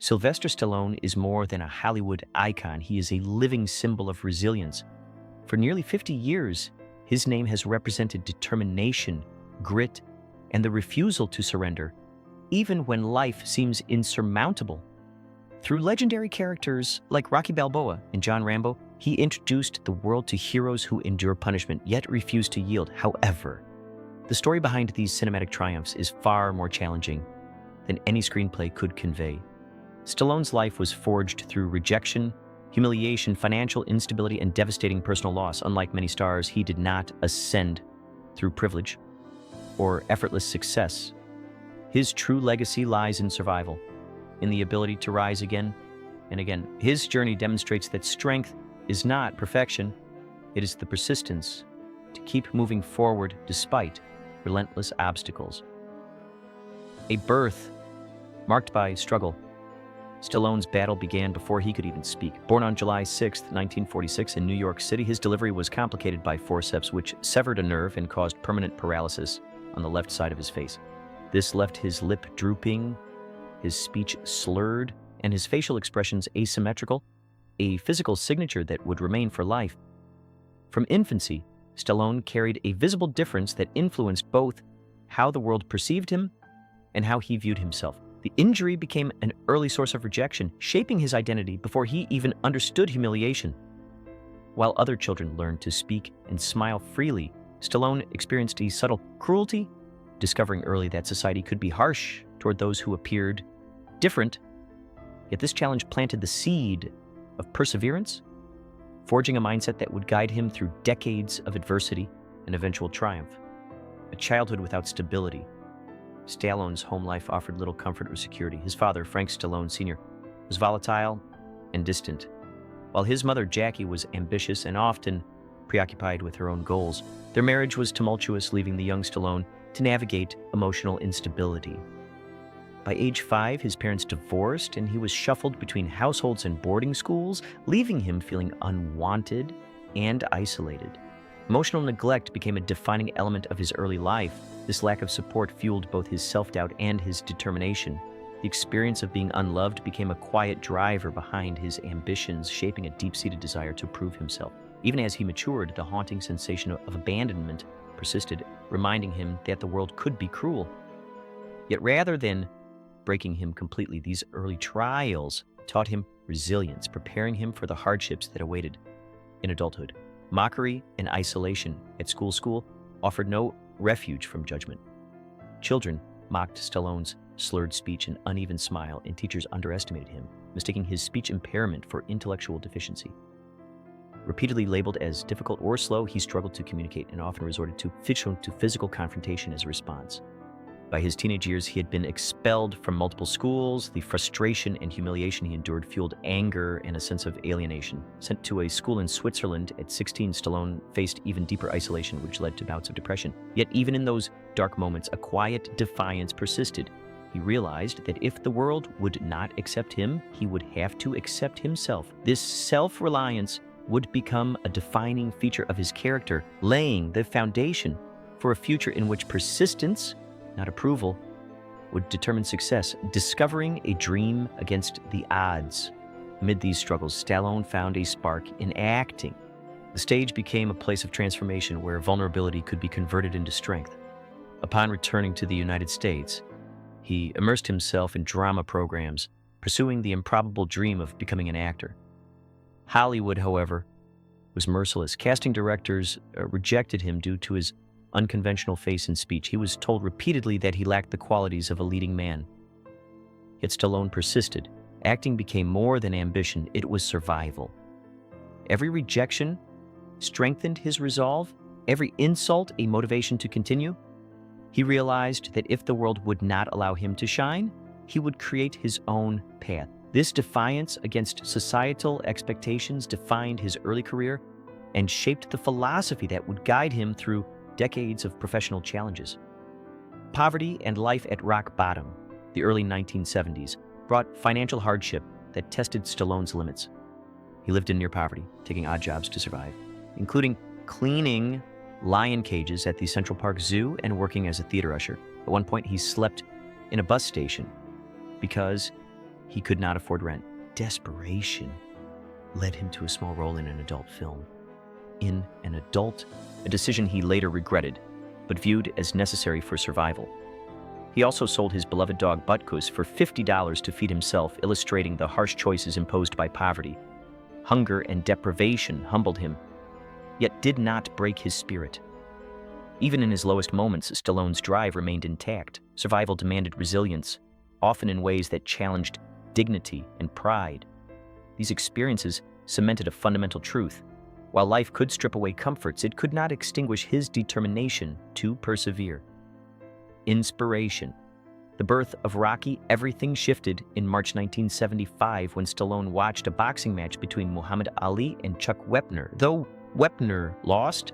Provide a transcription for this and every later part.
Sylvester Stallone is more than a Hollywood icon. He is a living symbol of resilience. For nearly 50 years, his name has represented determination, grit, and the refusal to surrender, even when life seems insurmountable. Through legendary characters like Rocky Balboa and John Rambo, he introduced the world to heroes who endure punishment yet refuse to yield. However, the story behind these cinematic triumphs is far more challenging than any screenplay could convey. Stallone's life was forged through rejection, humiliation, financial instability, and devastating personal loss. Unlike many stars, he did not ascend through privilege or effortless success. His true legacy lies in survival, in the ability to rise again and again. His journey demonstrates that strength is not perfection, it is the persistence to keep moving forward despite relentless obstacles. A birth marked by struggle. Stallone's battle began before he could even speak. Born on July 6, 1946 in New York City, his delivery was complicated by forceps which severed a nerve and caused permanent paralysis on the left side of his face. This left his lip drooping, his speech slurred, and his facial expressions asymmetrical, a physical signature that would remain for life. From infancy, Stallone carried a visible difference that influenced both how the world perceived him and how he viewed himself. The injury became an early source of rejection, shaping his identity before he even understood humiliation. While other children learned to speak and smile freely, Stallone experienced a subtle cruelty, discovering early that society could be harsh toward those who appeared different. Yet this challenge planted the seed of perseverance, forging a mindset that would guide him through decades of adversity and eventual triumph. A childhood without stability. Stallone's home life offered little comfort or security. His father, Frank Stallone Sr., was volatile and distant, while his mother, Jackie, was ambitious and often preoccupied with her own goals. Their marriage was tumultuous, leaving the young Stallone to navigate emotional instability. By age 5, his parents divorced, and he was shuffled between households and boarding schools, leaving him feeling unwanted and isolated. Emotional neglect became a defining element of his early life. This lack of support fueled both his self-doubt and his determination. The experience of being unloved became a quiet driver behind his ambitions, shaping a deep-seated desire to prove himself. Even as he matured, the haunting sensation of abandonment persisted, reminding him that the world could be cruel. Yet rather than breaking him completely, these early trials taught him resilience, preparing him for the hardships that awaited in adulthood. Mockery and isolation at school offered no refuge from judgment. Children mocked Stallone's slurred speech and uneven smile, and teachers underestimated him, mistaking his speech impairment for intellectual deficiency. Repeatedly labeled as difficult or slow, he struggled to communicate and often resorted to physical confrontation as a response. By his teenage years, he had been expelled from multiple schools. The frustration and humiliation he endured fueled anger and a sense of alienation. Sent to a school in Switzerland at 16, Stallone faced even deeper isolation, which led to bouts of depression. Yet even in those dark moments, a quiet defiance persisted. He realized that if the world would not accept him, he would have to accept himself. This self-reliance would become a defining feature of his character, laying the foundation for a future in which persistence, not approval, would determine success. Discovering a dream against the odds. Amid these struggles, Stallone found a spark in acting. The stage became a place of transformation where vulnerability could be converted into strength. Upon returning to the United States, he immersed himself in drama programs, pursuing the improbable dream of becoming an actor. Hollywood, however, was merciless. Casting directors rejected him due to his unconventional face and speech. He was told repeatedly that he lacked the qualities of a leading man. Yet Stallone persisted. Acting became more than ambition, it was survival. Every rejection strengthened his resolve, every insult a motivation to continue. He realized that if the world would not allow him to shine, he would create his own path. This defiance against societal expectations defined his early career and shaped the philosophy that would guide him through decades of professional challenges. Poverty and life at rock bottom, the early 1970s, brought financial hardship that tested Stallone's limits. He lived in near poverty, taking odd jobs to survive, including cleaning lion cages at the Central Park Zoo and working as a theater usher. At one point, he slept in a bus station because he could not afford rent. Desperation led him to a small role in an adult film. In an adult, a decision he later regretted, but viewed as necessary for survival. He also sold his beloved dog Butkus for $50 to feed himself, illustrating the harsh choices imposed by poverty. Hunger and deprivation humbled him, yet did not break his spirit. Even in his lowest moments, Stallone's drive remained intact. Survival demanded resilience, often in ways that challenged dignity and pride. These experiences cemented a fundamental truth. While life could strip away comforts, it could not extinguish his determination to persevere. Inspiration. The birth of Rocky, everything shifted in March 1975 when Stallone watched a boxing match between Muhammad Ali and Chuck Wepner. Though Wepner lost,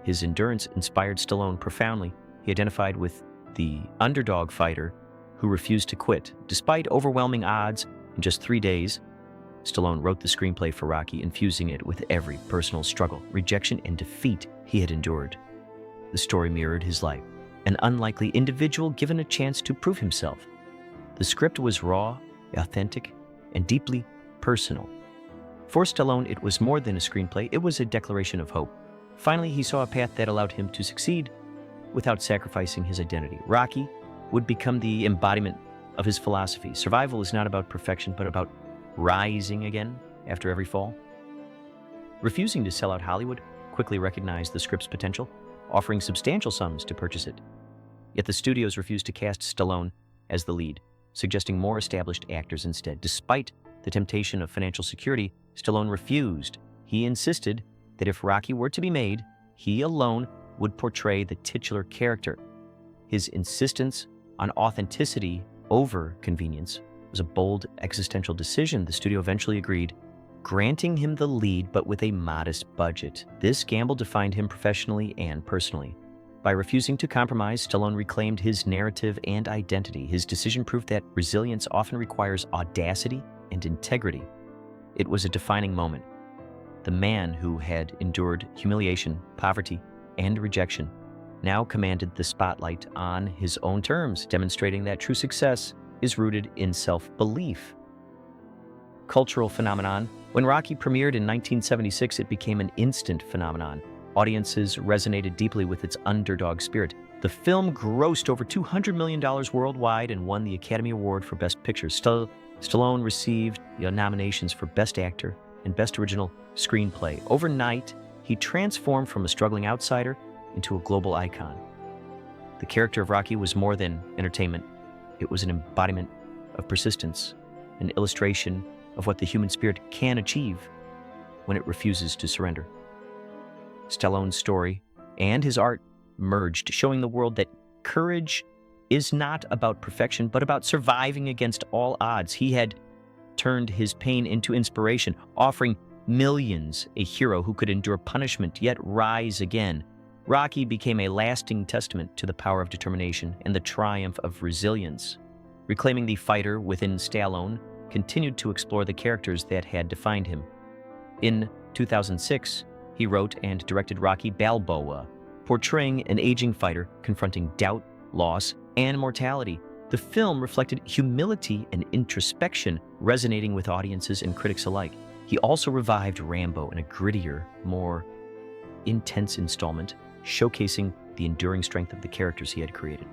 his endurance inspired Stallone profoundly. He identified with the underdog fighter who refused to quit. Despite overwhelming odds, in just 3 days, Stallone wrote the screenplay for Rocky, infusing it with every personal struggle, rejection, and defeat he had endured. The story mirrored his life, an unlikely individual given a chance to prove himself. The script was raw, authentic, and deeply personal. For Stallone, it was more than a screenplay, it was a declaration of hope. Finally, he saw a path that allowed him to succeed without sacrificing his identity. Rocky would become the embodiment of his philosophy. Survival is not about perfection, but about rising again after every fall. Refusing to sell out Hollywood, quickly recognized the script's potential, offering substantial sums to purchase it. Yet the studios refused to cast Stallone as the lead, suggesting more established actors instead. Despite the temptation of financial security, Stallone refused. He insisted that if Rocky were to be made, he alone would portray the titular character. His insistence on authenticity over convenience was a bold existential decision. The studio eventually agreed, granting him the lead but with a modest budget. This gamble defined him professionally and personally. By refusing to compromise, Stallone reclaimed his narrative and identity. His decision proved that resilience often requires audacity and integrity. It was a defining moment. The man who had endured humiliation, poverty, and rejection now commanded the spotlight on his own terms, demonstrating that true success is rooted in self-belief. Cultural phenomenon. When Rocky premiered in 1976, it became an instant phenomenon. Audiences resonated deeply with its underdog spirit. The film grossed over $200 million worldwide and won the Academy Award for Best Picture. Stallone received nominations for Best Actor and Best Original Screenplay. Overnight, he transformed from a struggling outsider into a global icon. The character of Rocky was more than entertainment. It was an embodiment of persistence, an illustration of what the human spirit can achieve when it refuses to surrender. Stallone's story and his art merged, showing the world that courage is not about perfection, but about surviving against all odds. He had turned his pain into inspiration, offering millions a hero who could endure punishment yet rise again. Rocky became a lasting testament to the power of determination and the triumph of resilience. Reclaiming the fighter within Stallone continued to explore the characters that had defined him. In 2006, he wrote and directed Rocky Balboa, portraying an aging fighter confronting doubt, loss, and mortality. The film reflected humility and introspection, resonating with audiences and critics alike. He also revived Rambo in a grittier, more intense installment, showcasing the enduring strength of the characters he had created.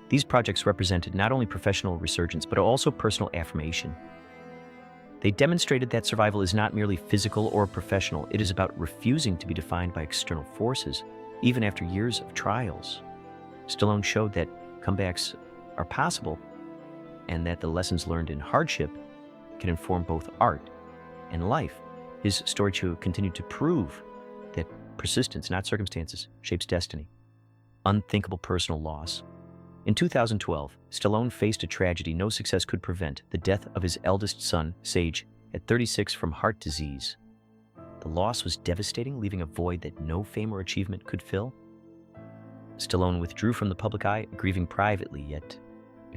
These projects represented not only professional resurgence, but also personal affirmation. They demonstrated that survival is not merely physical or professional. It is about refusing to be defined by external forces, even after years of trials. Stallone showed that comebacks are possible and that the lessons learned in hardship can inform both art and life. His story continued to prove that persistence, not circumstances, shapes destiny. Unthinkable personal loss. In 2012, Stallone faced a tragedy no success could prevent: the death of his eldest son, Sage, at 36 from heart disease. The loss was devastating, leaving a void that no fame or achievement could fill. Stallone withdrew from the public eye, grieving privately, yet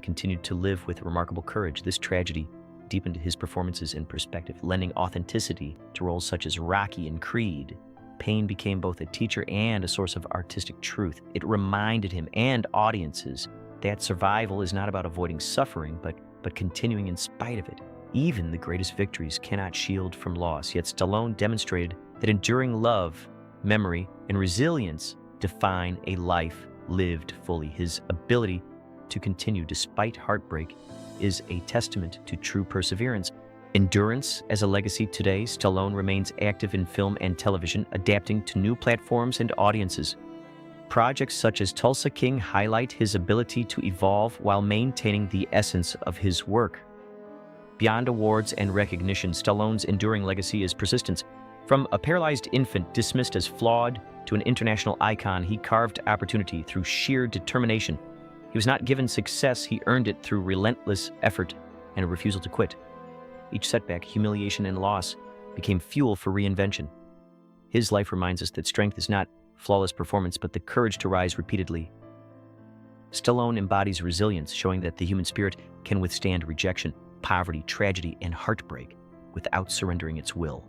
continued to live with remarkable courage. This tragedy deepened his performances in perspective, lending authenticity to roles such as Rocky and Creed. Pain became both a teacher and a source of artistic truth. It reminded him and audiences that survival is not about avoiding suffering, but but continuing in spite of it. Even the greatest victories cannot shield from loss, yet Stallone demonstrated that enduring love, memory, and resilience define a life lived fully. His ability to continue despite heartbreak is a testament to true perseverance. Endurance as a legacy today, Stallone remains active in film and television, adapting to new platforms and audiences. Projects such as Tulsa King highlight his ability to evolve while maintaining the essence of his work. Beyond awards and recognition, Stallone's enduring legacy is persistence. From a paralyzed infant dismissed as flawed to an international icon, he carved opportunity through sheer determination. He was not given success, he earned it through relentless effort and a refusal to quit. Each setback, humiliation, and loss became fuel for reinvention. His life reminds us that strength is not flawless performance, but the courage to rise repeatedly. Stallone embodies resilience, showing that the human spirit can withstand rejection, poverty, tragedy, and heartbreak without surrendering its will.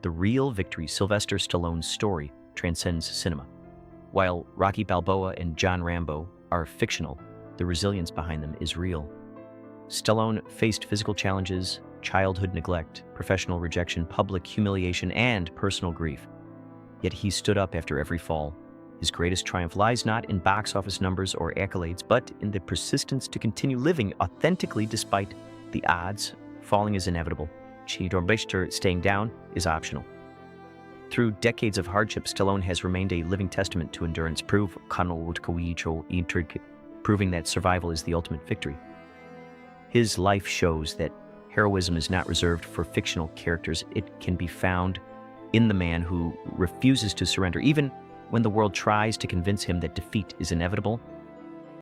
The real victory, Sylvester Stallone's story, transcends cinema. While Rocky Balboa and John Rambo are fictional, the resilience behind them is real. Stallone faced physical challenges, childhood neglect, professional rejection, public humiliation, and personal grief. Yet he stood up after every fall. His greatest triumph lies not in box office numbers or accolades, but in the persistence to continue living authentically despite the odds. Falling is inevitable. Staying down is optional. Through decades of hardship, Stallone has remained a living testament to endurance, proving that survival is the ultimate victory. His life shows that heroism is not reserved for fictional characters. It can be found in the man who refuses to surrender, even when the world tries to convince him that defeat is inevitable.